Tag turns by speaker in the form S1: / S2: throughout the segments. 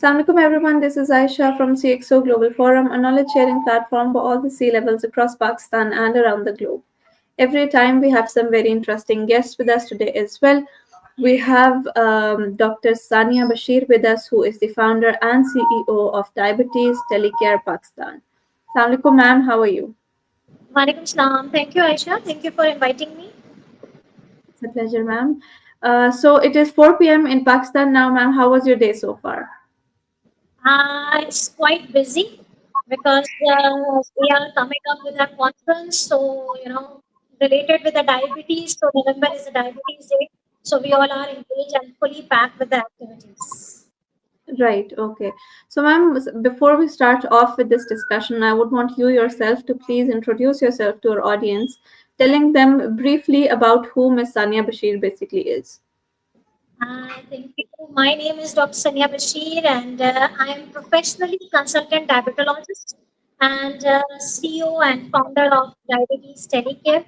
S1: Assalamualaikum everyone, this is Ayesha from CxO Global Forum, a knowledge sharing platform for all the C levels across Pakistan and around the globe. Every time we have some very interesting guests with us today as well. We have Dr. Sania Bashir with us, who is the founder and CEO of Diabetes Telecare Pakistan. Assalamualaikum ma'am, how are you?
S2: Walaikum salam. Thank you, Aisha. Thank you for inviting me.
S1: It's a pleasure, ma'am. So it is 4 p.m. in Pakistan now, ma'am. How was your day so far?
S2: It's quite busy because we are coming up with a conference. So, related with the diabetes. So, November is the diabetes day. So, we all are engaged and fully packed with the activities.
S1: Right, okay. So, ma'am, before we start off with this discussion, I would want you yourself to please introduce yourself to our audience, telling them briefly about who Miss Sania Bashir basically is.
S2: Thank you. My name is Dr. Sania Bashir, and I am professionally consultant diabetologist and CEO and founder of Diabetes Telecare.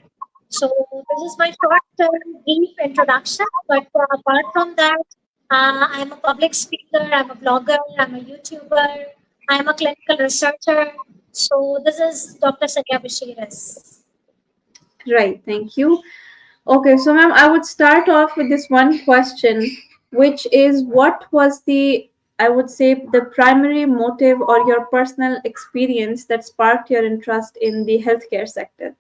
S2: So this is my short, brief introduction. But apart from that, I'm a public speaker, I'm a blogger, I'm a YouTuber, I'm a clinical researcher. So this is Dr. Sania Bashir.
S1: Right, thank you. Okay, so, ma'am, I would start off with this one question, which is what was the, I would say, the primary motive or your personal experience that sparked your interest in the healthcare sector?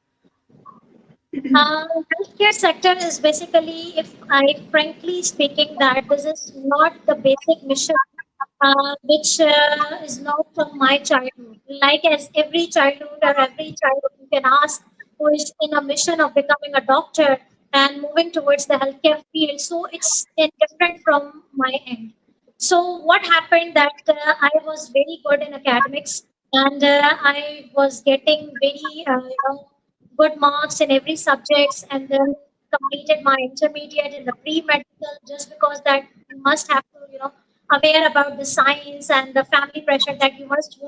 S2: Healthcare sector is basically, if I frankly speaking, that this is not the basic mission, which is not from my childhood. Like as every childhood or every child you can ask who is in a mission of becoming a doctor and moving towards the healthcare field. So it's different from my end. So what happened that I was very good in academics and I was getting very good marks in every subjects and then completed my intermediate in the pre-medical just because that you must have to aware about the science and the family pressure that you must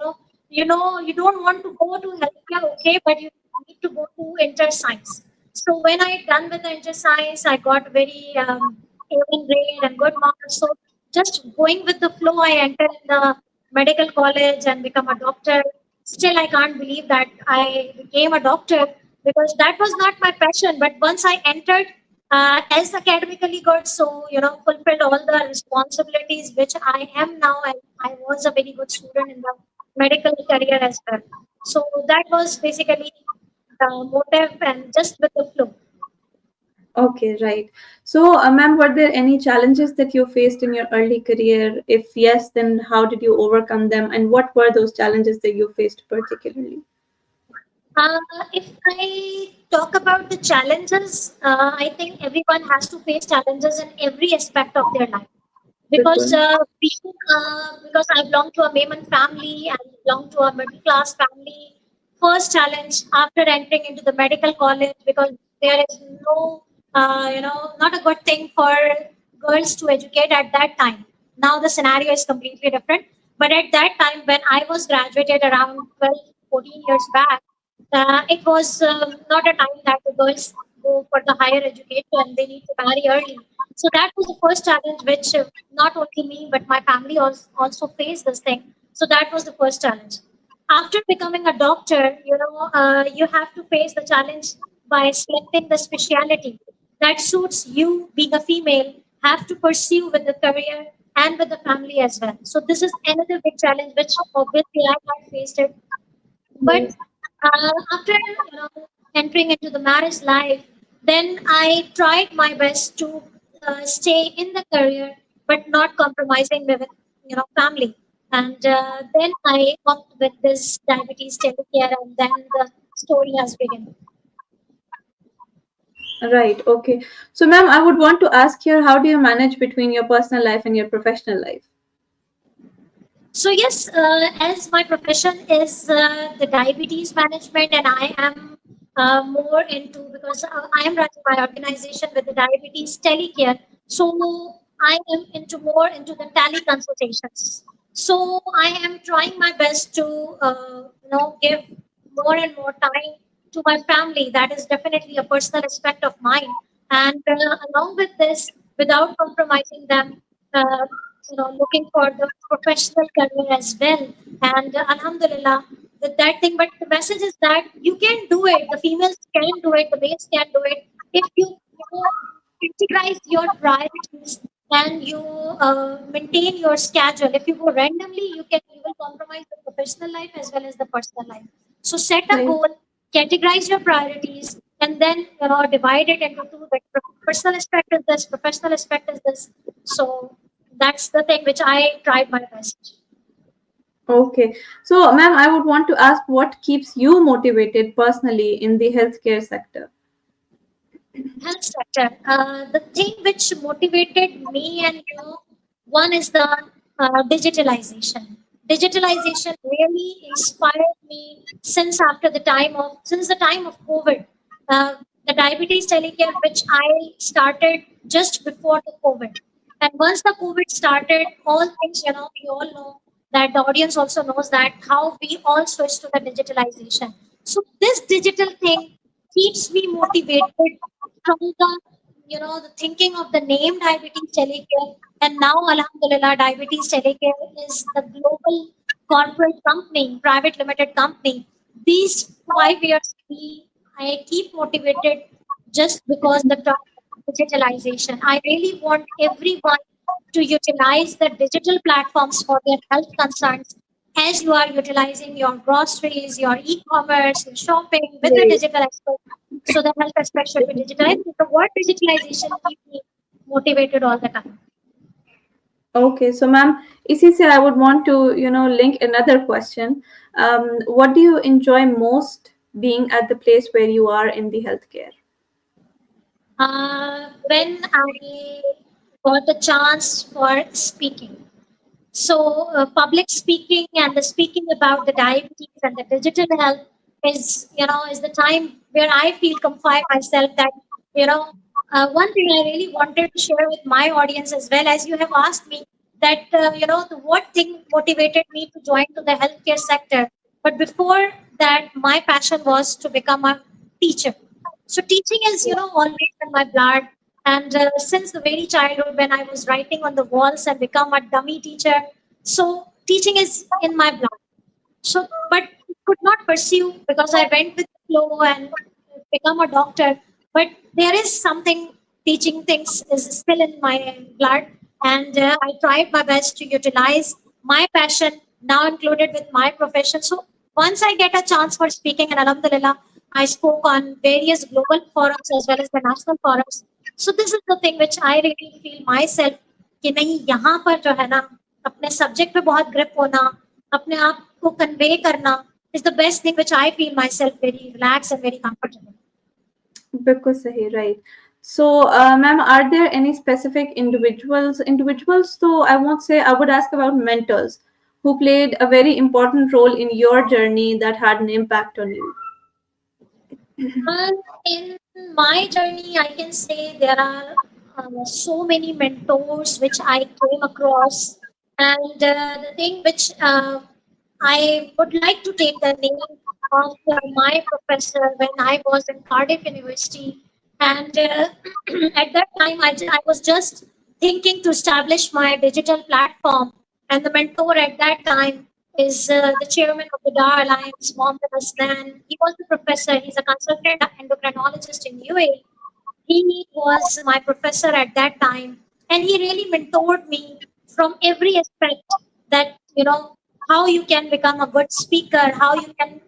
S2: you don't want to go to healthcare, okay, but you need to go to inter science. So when I done with the inter science, I got very A1 grade and good marks. So just going with the flow, I entered in the medical college and become a doctor. Still, I can't believe that I became a doctor because that was not my passion. But once I entered as academically good, so fulfilled all the responsibilities which I am now, and I was a very good student in the medical career as well. So that was basically the motive and just with the flow.
S1: Okay, right. So, ma'am, were there any challenges that you faced in your early career? If yes, then how did you overcome them? And what were those challenges that you faced particularly?
S2: Uh, if I talk about the challenges, I think everyone has to face challenges in every aspect of their life. Because
S1: Bilkul.
S2: because I belong to a Mehman family and belong to a middle class family. First challenge after entering into the medical college, because there is no not a good thing for girls to educate at that time. Now the scenario is completely different. But at that time, when I was graduated around 12, 14 years back, it was not a time that the girls go for the higher education and they need to marry early. So that was the first challenge, which not only me but my family also faced this thing. So that was the first challenge. After becoming a doctor, you have to face the challenge by selecting the specialty that suits you. Being a female, have to pursue with the career and with the family as well. So this is another big challenge, which obviously I had faced it. But
S1: Yes.
S2: after entering into the marriage life, then I tried my best to stay in the career, but not compromising with family. And then I worked with this diabetes telecare, and then the story has begun.
S1: Right. Okay. So, ma'am, I would want to ask here, how do you manage between your personal life and your professional life?
S2: So yes, as my profession is the diabetes management, and I am more into, because I am running my organization with the diabetes telecare. So I am into more into the tele consultations. So I am trying my best to give more and more time to my family. That is definitely a personal aspect of mine, and along with this, without compromising them. looking for the professional career as well. And Alhamdulillah, with that thing. But the message is that you can do it. The females can do it. The males can do it if you categorize your priorities and you maintain your schedule. If you go randomly, you will compromise the professional life as well as the personal life. So set a
S1: Right.
S2: goal, categorize your priorities, and then divide it into two. Like personal aspect is this, professional aspect is this. So that's the thing which I tried my best.
S1: Okay. So, ma'am, I would want to ask what keeps you motivated personally in the healthcare sector?
S2: Health sector. The thing which motivated me and one is the digitalization. Digitalization really inspired me since the time of COVID. The diabetes telecare which I started just before the COVID, and once the COVID started, all things we all know that the audience also knows that how we all switched to the digitalization. So this digital thing keeps me motivated from the thinking of the name diabetes telecare, and now alhamdulillah diabetes telecare is the global corporate company, private limited company. These 5 years I keep motivated just because the term digitalization. I really want everyone to utilize the digital platforms for their health concerns, as you are utilizing your groceries, your e-commerce, your shopping with the
S1: Right.
S2: digital aspect. So the health aspect should be digitalized. The word digitalization keeps me motivated all the time.
S1: Okay. So, ma'am, इसी से I would want to, link another question. What do you enjoy most being at the place where you are in the healthcare?
S2: When I got a chance for speaking. So, public speaking and the speaking about the diabetes and the digital health is the time where I feel confide myself that, one thing I really wanted to share with my audience as well, as you have asked me that, what thing motivated me to join to the healthcare sector. But before that, my passion was to become a teacher. So teaching is, always in my blood. And since the very childhood, when I was writing on the walls and become a dummy teacher, so teaching is in my blood. So, but could not pursue because I went with the flow and become a doctor. But there is something teaching things is still in my blood, and I tried my best to utilize my passion now included with my profession. So once I get a chance for speaking, and Alhamdulillah, I spoke on various global forums as well as the national forums. So this is the thing which I really feel myself कि नहीं यहाँ पर जो है ना अपने subject पे बहुत ग्रिप होना अपने आप को कन्वे करना is the best thing which I feel myself very relaxed and very comfortable.
S1: बिल्कुल सही, right. So, ma'am, are there any specific individuals, though I won't say, I would ask about mentors who played a very important role in your journey that had an impact on you?
S2: And in my journey, I can say there are so many mentors which I came across, and the thing which I would like to take the name of my professor when I was in Cardiff University, and at that time I was just thinking to establish my digital platform, and the mentor at that time is the chairman of the DAR Alliance, Mohammed Aslan. He was the professor. He's a consultant endocrinologist in UAE. He was my professor at that time, and he really mentored me from every aspect that, how you can become a good speaker, how you can,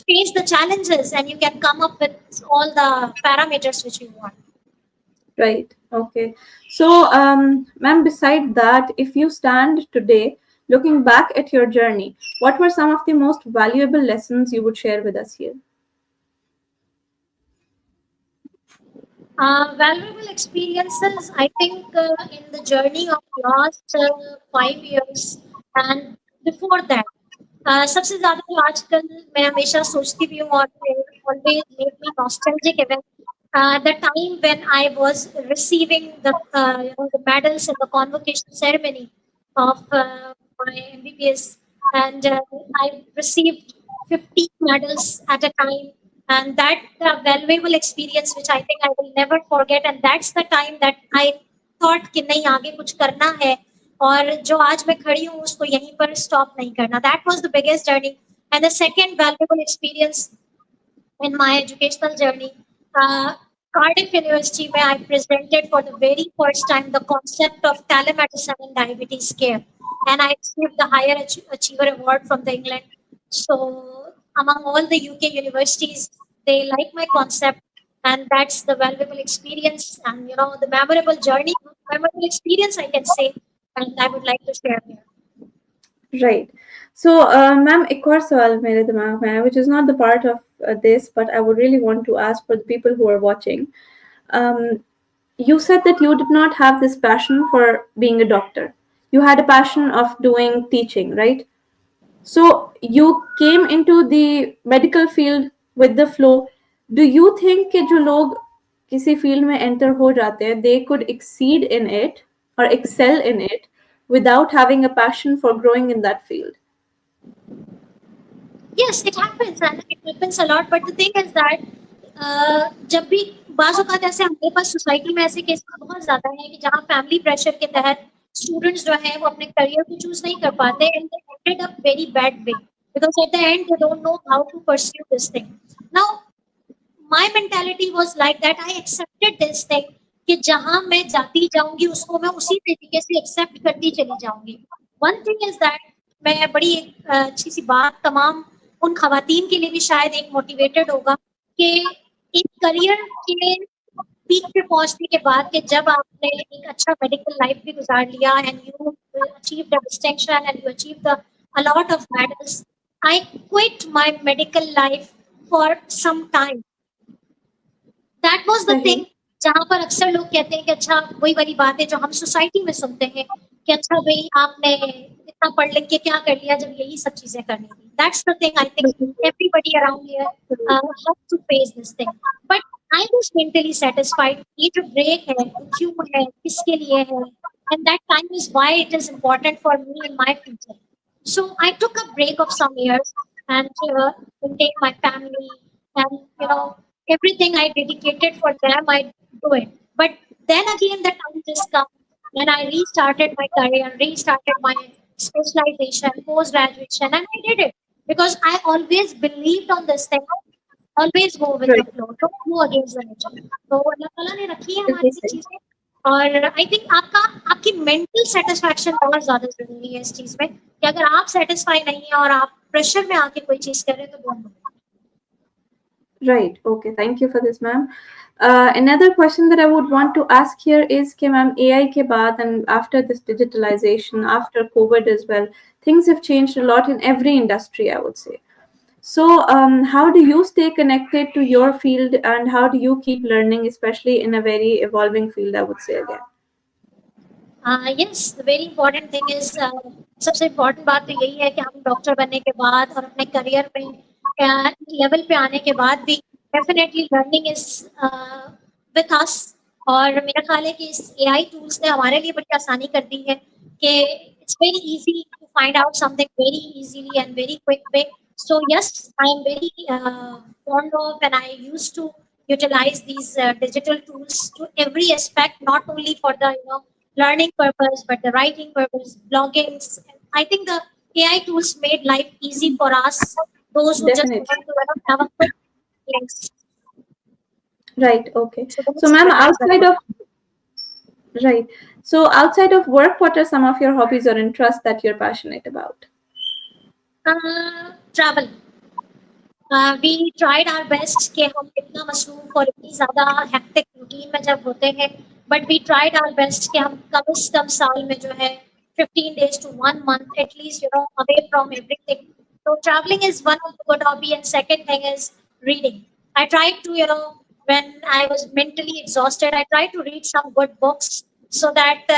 S2: face the challenges, and you can come up with all the parameters which you want.
S1: Right. Okay. So, ma'am, beside that, if you stand today looking back at your journey, what were some of the most valuable lessons you would share with us here?
S2: Valuable experiences, I think, in the journey of last 5 years and before that. सबसे ज़्यादा तो आजकल मैं हमेशा सोचती भी हूँ और always make me nostalgic even the time when I was receiving the medals in the convocation ceremony of my MBBS, and I received 50 medals at a time, and that valuable experience which I think I will never forget, and that's the time that I thought कि नहीं आगे कुछ करना है, और जो आज मैं खड़ी हूँ उसको यहीं पर स्टॉप नहीं करना. That was the biggest journey. And the second valuable experience in my educational journey. Uh, Cardiff University, where I presented for the very first time the concept of telemedicine and diabetes care, and I received the Higher Achiever Award from the England. So, among all the UK universities, they like my concept, and that's the valuable experience and the memorable journey, memorable experience I can say, and I would like to share here.
S1: Right. So, ma'am, एक और सवाल मेरे दिमाग में है, which is not the part of this, but I would really want to ask for the people who are watching. Um, you said that you did not have this passion for being a doctor. You had a passion of doing teaching, right? So you came into the medical field with the flow. Do you think कि जो लोग किसी field में enter हो जाते हैं, they could exceed in it or excel in it without having a passion for growing in that field?
S2: Yes, it happens and it happens a lot. But the thing is that जब भी बाज़ औक़ात ऐसे हमारे पास society में ऐसे cases बहुत ज़्यादा हैं कि जहाँ फैमिली प्रेशर के तहत स्टूडेंट्स जो हैं वो अपने करियर को चूज़ नहीं कर पाते and they ended up very bad way because at the end they don't know how to pursue this thing. Now my mentality was like that. I accepted this thing कि जहाँ मैं जाती जाऊंगी उसको मैं उसी तरीके से एक्सेप्ट करती चली जाऊंगी. वन थिंग इज दैट मैं बड़ी अच्छी सी बात तमाम उन खवातीन के लिए भी शायद एक मोटिवेटेड होगा कि एक करियर के पीक पे पहुंचने के बाद कि जब आपने एक अच्छा मेडिकल लाइफ भी गुजार लिया and you achieve the distinction and you achieve the a lot of medals. I quit my medical life for some time. That was the
S1: सही.
S2: थिंग जहाँ पर अक्सर लोग कहते हैं कि अच्छा वही वाली बात है जो हम सोसाइटी में सुनते हैं कि अच्छा भाई आपने इतना पढ़ लिख के क्या कर लिया जब यही सब चीजें करनी थी. That's the thing I think everybody around here have to face this thing. But I was mentally satisfied. ये जो ब्रेक है वो क्यों है किसके लिए है and that time is why it is important for me in my future. So I took a break of some years and maintained my family and everything I dedicated for them, I do it. But then again, the time just come when I restarted my career, restarted my specialization, post graduation, and I did it because I always believed on this thing. Always go with the
S1: Right.
S2: flow. Don't go against the nature. तो अल्लाह ताला ने रखी है हमारे
S1: बिल्कुल
S2: लिए
S1: सही.
S2: चीजें. और आई थिंक आपकी मेंटल सेटिस्फैक्शन बहुत ज्यादा जरूरी है इस चीज में कि अगर आप सेटिस्फाई नहीं है और आप प्रेशर में आके कोई चीज कर रहे हैं तो don't do.
S1: Right. Okay. Thank you for this, ma'am. Another question that I would want to ask here is कि ma'am AI के बाद and after this digitalization, after COVID as well, things have changed a lot in every industry, I would say. So, how do you stay connected to your field and how do you keep learning, especially in a very evolving field, I would say again?
S2: Yes the very important thing is सबसे important बात तो यही है कि हम doctor बनने के बाद और अपने करियर में लेवल पे आने के बाद भी definitely learning is with us. और मेरा ख्याल है कि इस एआई टूल्स ने हमारे लिए बड़ी आसानी कर दी है कि it's very easy to find out something very easily and very quick way. So yes I am very fond of and I used to utilize these digital tools to every aspect, not only for the learning purpose, but the writing purpose, blogging. I think the AI tools made life easy for us, those who just
S1: Definitely.
S2: want to have a quick links.
S1: Right. Okay.
S2: So the
S1: So,
S2: next
S1: ma'am,
S2: part is very
S1: outside
S2: good.
S1: of right. So, outside of work, what are some of your hobbies or interests that you're passionate about?
S2: Travel. We tried our best कि हम इतना मसरूफ और इतनी ज़्यादा hectic routine में जब होते हैं but we tried our best कि हम कम से कम साल में जो है 15 days to 1 month at least away from everything. So traveling is one of the good hobby and second thing is reading. I tried to when I was mentally exhausted I tried to read some good books so that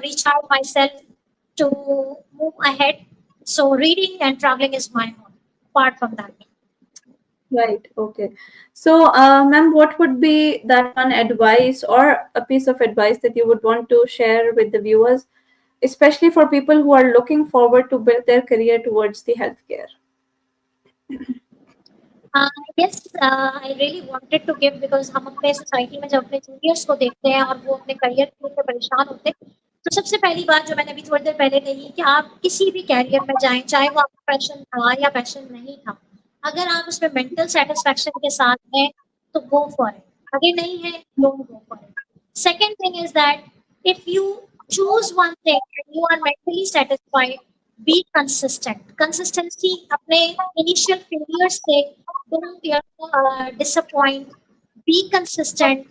S2: recharge myself to move ahead. So reading and traveling is my hobby apart from that.
S1: Right. Okay. So, ma'am, what would be that one advice or a piece of advice that you would want to share with the viewers, especially for people who are looking forward to build their career towards the healthcare?
S2: Yes, I really wanted to give because हम अपने society में जब अपने juniors को देखते हैं और वो अपने करियर के लिए परेशान होते हैं तो सबसे पहली बात जो मैंने अभी थोड़ी देर पहले कही कि आप किसी भी कैरियर में जाएं, चाहे वो आपका पैशन था या पैशन नहीं था, अगर आप उसमें मेंटल सेटिस्फेक्शन के साथ हैं तो गो फॉर इट, अगर नहीं है don't go for it. Second thing is that if you choose one thing and you are mentally satisfied, be consistent. Consistency अपने initial failures से don't disappoint. Be consistent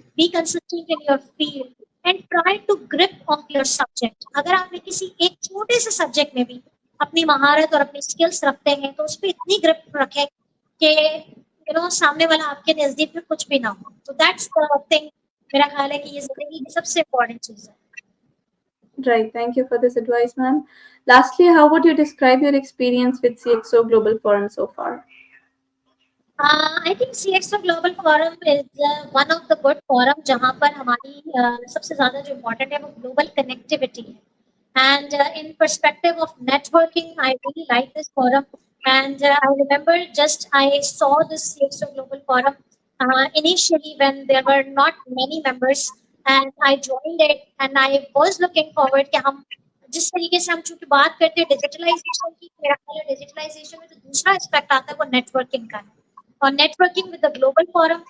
S2: in your field and try to grip of your subject. अगर आपने किसी एक छोटे से subject में भी अपनी महारत और अपनी स्किल्स रखते हैं तो उस पर इतनी ग्रिप रखें कि सामने वाला आपके नजदीक में कुछ भी ना हो. तो दैट्स द थिंग. मेरा ख्याल है कि ये जिंदगी की सबसे इम्पोर्टेंट चीज है.
S1: Right, thank you for this advice, ma'am. Lastly, how would you describe your experience with CXO Global Forum so far?
S2: I think CxO Global Forum is one of the good forum जहाँ पर हमारी सबसे ज़्यादा जो important है वो global connectivity है. And in perspective of networking, I really like this forum. And I remember just I saw this CxO Global Forum initially when there were not many members, and I joined it, and I was looking forward कि हम जिस तरीके से हम चूंकि बात करते हैं डिजिटलाइजेशन की, मेरा ख्याल है डिजिटलाइजेशन में जो दूसरा एस्पेक्ट आता है वो नेटवर्किंग का है. Or networking with the global forum,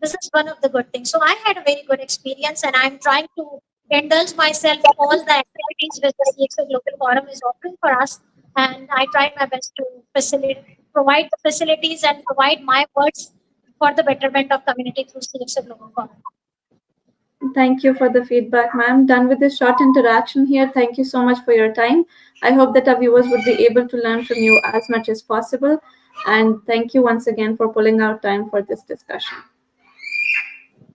S2: this is one of the good things. So I had a very good experience, and I'm trying to indulge myself all the activities which the CxO Global Forum is offering for us, and I tried my best to provide the facilities and provide my words for the betterment of community through CxO Global Forum.
S1: Thank you for the feedback, ma'am. Done with this short interaction here. Thank you so much for your time. I hope that our viewers would be able to learn from you as much as possible. And thank you once again for pulling out time for this discussion.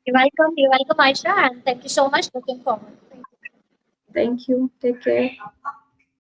S2: You're welcome, Aisha, and thank you so much. Looking forward.
S1: Thank you. Take care.